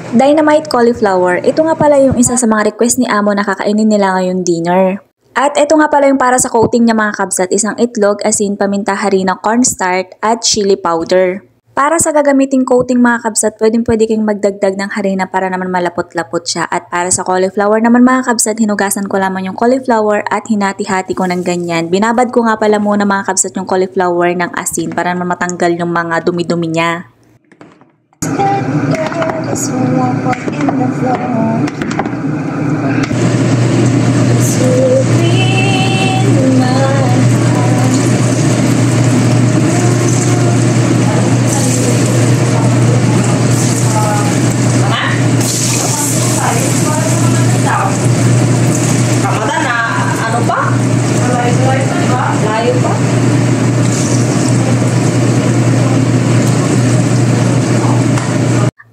Dynamite cauliflower, ito nga pala yung isa sa mga request ni Amo na kakainin nila ngayong dinner. At ito nga pala yung para sa coating niya mga kabsat, isang itlog, asin, paminta, harina, cornstarch at chili powder. Para sa gagamiting coating mga kabsat, pwede kayong magdagdag ng harina para naman malapot-lapot siya. At para sa cauliflower naman mga kabsat, hinugasan ko lamang yung cauliflower at hinati-hati ko ng ganyan. Binabad ko nga pala muna mga kabsat yung cauliflower ng asin para naman matanggal yung mga dumi-dumi niya.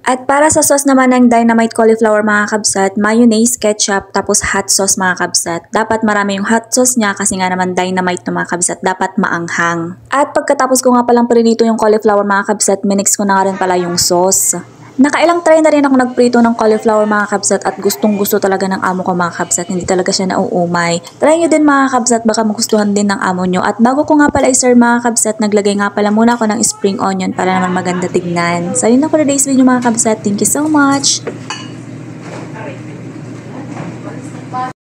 At para sa sauce naman ng Dynamite cauliflower mga kabsat, mayonnaise, ketchup, tapos hot sauce mga kabsat. Dapat marami yung hot sauce niya kasi nga naman Dynamite to mga kabsat, dapat maanghang. At pagkatapos ko nga palang prinito yung cauliflower mga kabsat, minix ko na nga rin pala yung sauce. Nakailang try na rin ako nagprito ng cauliflower mga kabsat at gustong gusto talaga ng amo ko mga kabsat, hindi talaga siya nauumay. Try nyo din mga kabsat, baka magustuhan din ng amo nyo. At bago ko nga pala i-serve mga kabsat, naglagay nga pala muna ako ng spring onion para naman maganda tignan. So yun na for today's video mga kabsat, thank you so much!